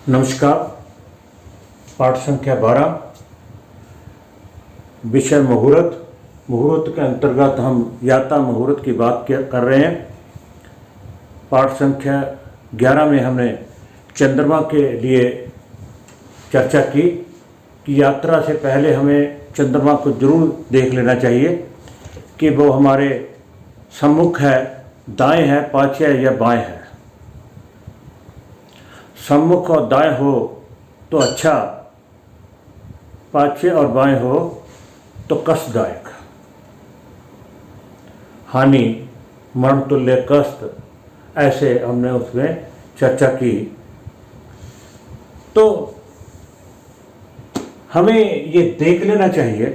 नमस्कार। पाठ संख्या 12, विषय मुहूर्त। मुहूर्त के अंतर्गत हम यात्रा मुहूर्त की बात कर रहे हैं। पाठ संख्या 11 में हमने चंद्रमा के लिए चर्चा की कि यात्रा से पहले हमें चंद्रमा को जरूर देख लेना चाहिए कि वो हमारे सम्मुख है, दाएं है, पाछे है या बाएं है। सम्मुख और दाएं हो तो अच्छा, पाछे और बाएं हो तो कष्टदायक, हानि, मरण तुल्य कष्ट, ऐसे हमने उसमें चर्चा की। तो हमें ये देख लेना चाहिए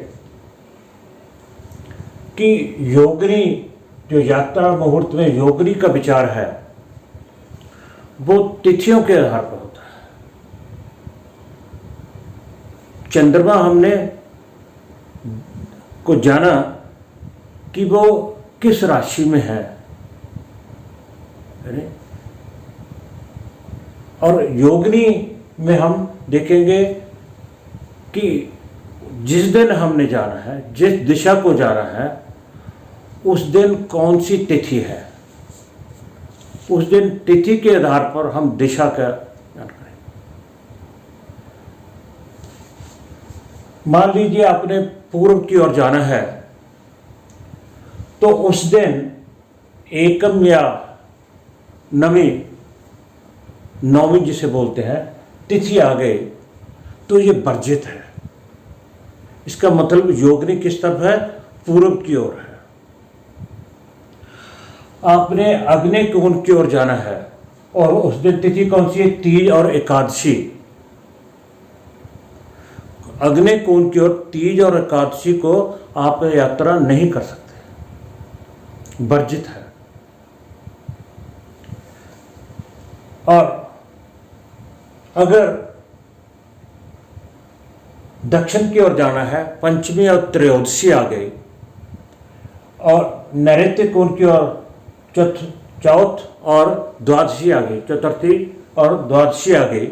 कि योगिनी, जो यात्रा मुहूर्त में योगिनी का विचार है, वो तिथियों के आधार पर होता है। चंद्रमा हमने को जाना कि वो किस राशि में है, और योगिनी में हम देखेंगे कि जिस दिन हमने जाना है, जिस दिशा को जाना है, उस दिन कौन सी तिथि है, उस दिन तिथि के आधार पर हम दिशा का ज्ञान करें। मान लीजिए आपने पूर्व की ओर जाना है, तो उस दिन एकम या नवमी जिसे बोलते हैं, तिथि आ गई तो ये वर्जित है। इसका मतलब योगिनी किस तरफ है? पूर्व की ओर है। आपने अग्नि कोण की ओर जाना है और उस दिन तिथि कौन सी है? तीज और एकादशी। अग्नि कोण की ओर तीज और एकादशी को आप यात्रा नहीं कर सकते, वर्जित है। और अगर दक्षिण की ओर जाना है, पंचमी और त्रयोदशी आ गई, और नैऋत्य कोण की ओर चौथ और द्वादशी आ गई, चतुर्थी और द्वादशी आ गई,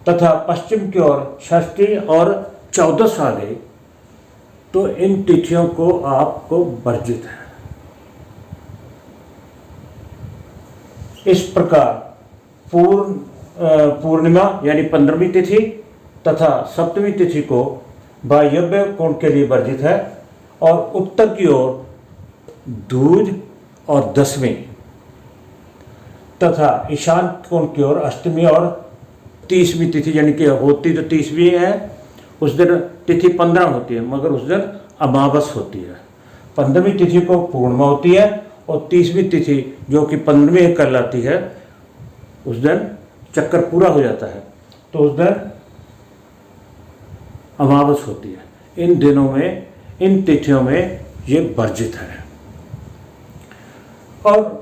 तथा पश्चिम की ओर षष्ठी और चौदश आ गई, तो इन तिथियों को आपको वर्जित है। इस प्रकार पूर्णिमा यानी 15वीं तिथि तथा सप्तमी तिथि को वायव्य कोण के लिए वर्जित है, और उत्तर की ओर दूज और दसवीं तथा ईशान कोण की ओर अष्टमी और 30वीं तिथि, यानी कि होती तो 30वीं है, उस दिन तिथि 15 होती है, मगर उस दिन अमावस होती है। 15वीं तिथि को पूर्णिमा होती है, और 30वीं तिथि जो कि 15वीं कहलाती है, उस दिन चक्कर पूरा हो जाता है, तो उस दिन अमावस होती है। इन दिनों में, इन तिथियों में ये वर्जित है। और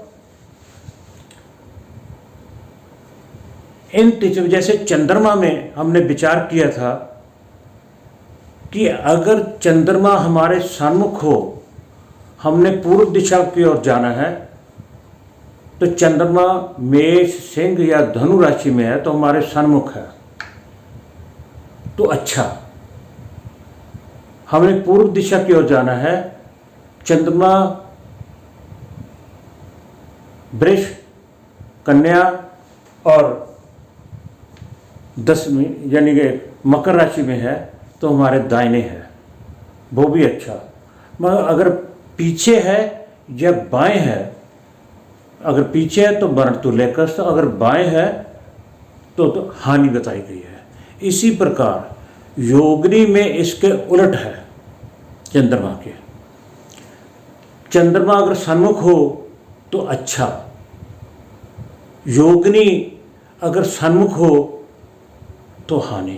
इन तिथियों, जैसे चंद्रमा में हमने विचार किया था कि अगर चंद्रमा हमारे सन्मुख हो, हमने पूर्व दिशा की ओर जाना है, तो चंद्रमा मेष, सिंह या धनु राशि में है तो हमारे सन्मुख है, तो अच्छा। हमें पूर्व दिशा की ओर जाना है, चंद्रमा वृष, कन्या और दसवीं यानी कि मकर राशि में है, तो हमारे दाहिने है, वो भी अच्छा। मगर अगर पीछे है या बाएं है, अगर पीछे है तो मरण तुल्य कष्ट, अगर बाएं है तो हानि बताई गई है। इसी प्रकार योगिनी में इसके उलट है चंद्रमा के। चंद्रमा अगर सन्मुख हो तो अच्छा, योगिनी अगर सन्मुख हो तो हानि,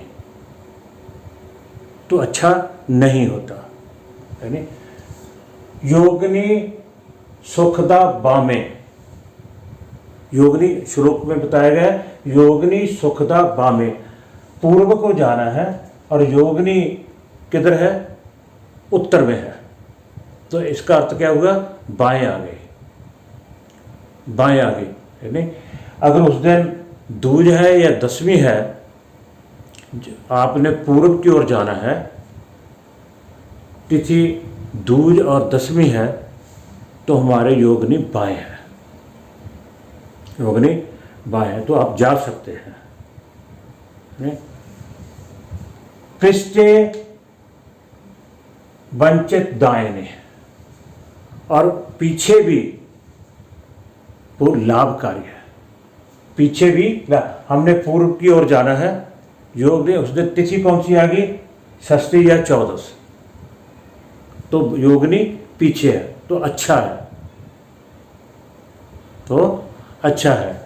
तो अच्छा नहीं होता। यानी योगिनी सुखदा बामे, योगिनी श्लोक में बताया गया है, योगिनी सुखदा बामे, पूर्व को जाना है, और योगिनी किधर है? उत्तर में है, तो इसका अर्थ क्या हुआ? बाएं आ गई, बाएं आ गई। यानी अगर उस दिन दूज है या दशमी है, आपने पूर्व की ओर जाना है, तिथि दूज और दशमी है, तो हमारे योगिनी बाएं है, योगिनी बाएं है, तो आप जा सकते हैं। पृष्ठे वंचित दाहिने, और पीछे भी वो लाभकारी है। पीछे भी हमने पूर्व की ओर जाना है, योग ने उस दिन तिथि कौन सी आ गई, षष्ठी या चौदस, तो योगिनी पीछे है, तो अच्छा है, तो अच्छा है।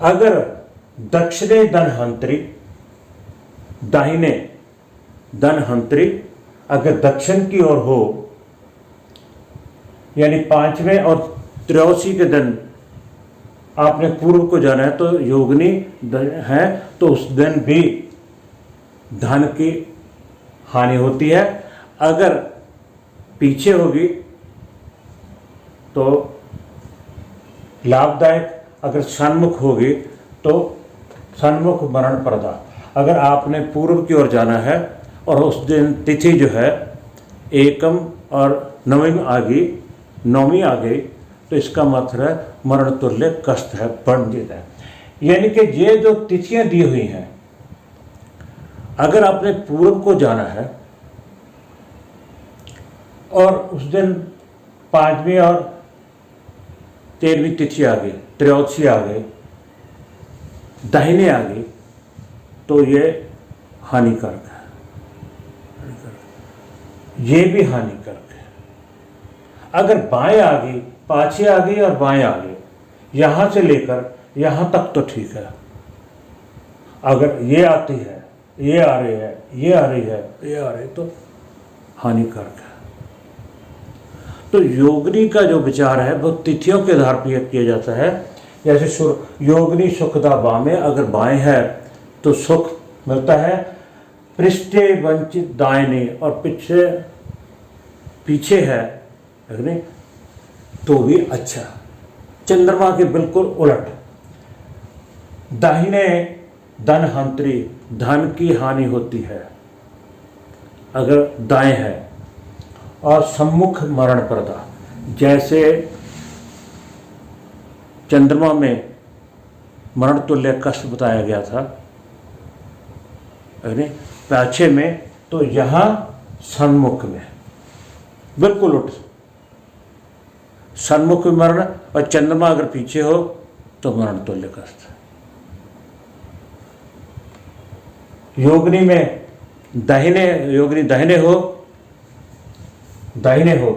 अगर दक्षिणे धनहंत्री, दाहिने धनहंत्री अगर दक्षिण की ओर हो, यानी 5वें और 83 के दिन आपने पूर्व को जाना है, तो योगिनी है, तो उस दिन भी धन की हानि होती है। अगर पीछे होगी तो लाभदायक, अगर सन्मुख होगी तो सन्मुख मरण प्रदा। अगर आपने पूर्व की ओर जाना है और उस दिन तिथि जो है एकम और नवमी आ गई, तो इसका मतलब है मरण तुल्य कष्ट है, पंडित है। यानी कि ये जो तिथियां दी हुई हैं, अगर आपने पूर्व को जाना है और उस दिन 5वीं और 13वीं तिथि आ गई, 83 आ गई, दाहिने आ गई, तो ये हानिकारक है, ये भी हानिकारक है। अगर बाएं आ गई, पाछे आ गई और बाएं आ गई, यहां से लेकर यहां तक तो ठीक है। अगर ये आती है, ये आ रही है, ये आ रही है, ये आ रही है, तो हानिकारक है। तो योगिनी का जो विचार है वो तिथियों के आधार पर किया जाता है। जैसे योगिनी सुखदा बामे, अगर बाएं है तो सुख मिलता है, पृष्ठे वंचित दाहिने और पीछे है अग्नि, तो भी अच्छा। चंद्रमा के बिल्कुल उलट, दाहिने धनहंत्री, धन की हानि होती है अगर दाएं है, और सम्मुख मरण प्रदा। जैसे चंद्रमा में मरण तुल्य कष्ट बताया गया था पाछे में, तो यहां सन्मुख में बिल्कुल उठ, सन्मुख में मरण, और चंद्रमा अगर पीछे हो तो मरण तुल्य कष्ट। योगिनी में योगिनी दाहिने हो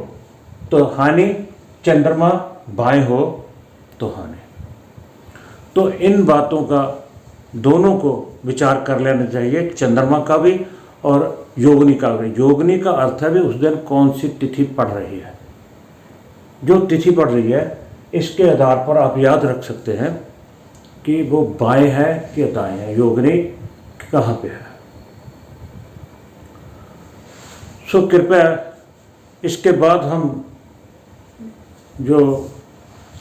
तो हानि, चंद्रमा बाएं हो तो हानि। तो इन बातों का दोनों को विचार कर लेना चाहिए, चंद्रमा का भी और योगिनी का भी। योगिनी का अर्थ है भी उस दिन कौन सी तिथि पड़ रही है, जो तिथि पड़ रही है इसके आधार पर आप याद रख सकते हैं कि वो बाएं है कि दाएं है, योगिनी कहाँ पे है। सो कृपया इसके बाद हम जो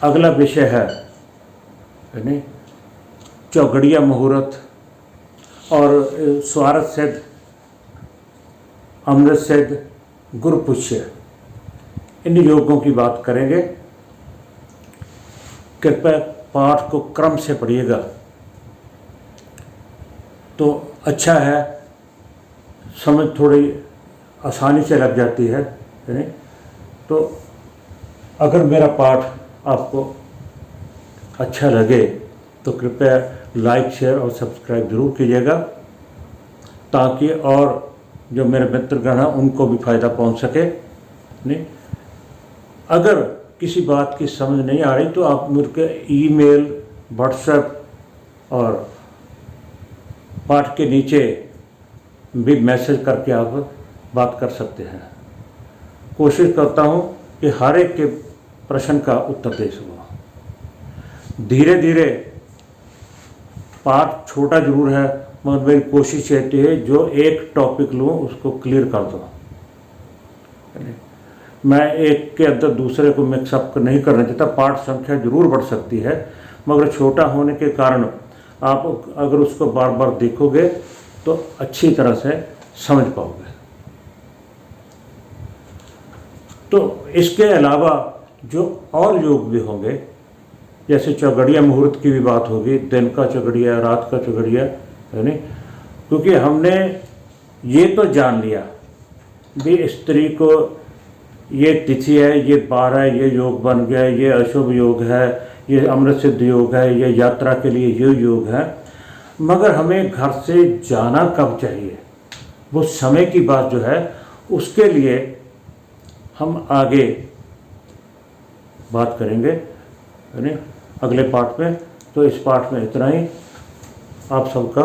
अगला विषय है यानी चौगड़िया मुहूर्त और स्वार्थ सिद्ध, अमृत सिद्ध, गुरु पुष्य, इन योगों की बात करेंगे। कृपया पाठ को क्रम से पढ़िएगा तो अच्छा है, समझ थोड़ी आसानी से लग जाती है। तो अगर मेरा पाठ आपको अच्छा लगे तो कृपया लाइक, शेयर और सब्सक्राइब जरूर कीजिएगा, ताकि और जो मेरे मित्रगण हैं उनको भी फ़ायदा पहुंच सके। नहीं, अगर किसी बात की समझ नहीं आ रही तो आप मुझे ईमेल, व्हाट्सएप और पाठ के नीचे भी मैसेज करके आप बात कर सकते हैं। कोशिश करता हूं कि हर एक के प्रश्न का उत्तर दे सकूं। धीरे धीरे पाठ छोटा जरूर है, मगर मेरी कोशिश रहती है जो एक टॉपिक लूँ उसको क्लियर कर दूँ। मैं एक के अंदर दूसरे को मिक्सअप नहीं करना चाहता। पाठ संख्या जरूर बढ़ सकती है, मगर छोटा होने के कारण आप अगर उसको बार बार देखोगे तो अच्छी तरह से समझ पाओगे। तो इसके अलावा जो और योग भी होंगे, जैसे चौगड़िया मुहूर्त की भी बात होगी, दिन का चौगड़िया, रात का चौगड़िया, है नहीं, क्योंकि हमने ये तो जान लिया भी स्त्री को ये तिथि है, ये 12 है, ये योग बन गया, ये अशुभ योग है, ये अमृत सिद्ध योग है, ये यात्रा के लिए ये योग है, मगर हमें घर से जाना कब चाहिए, वो समय की बात जो है उसके लिए हम आगे बात करेंगे, है नहीं, अगले पाठ में। तो इस पाठ में इतना ही। आप सबका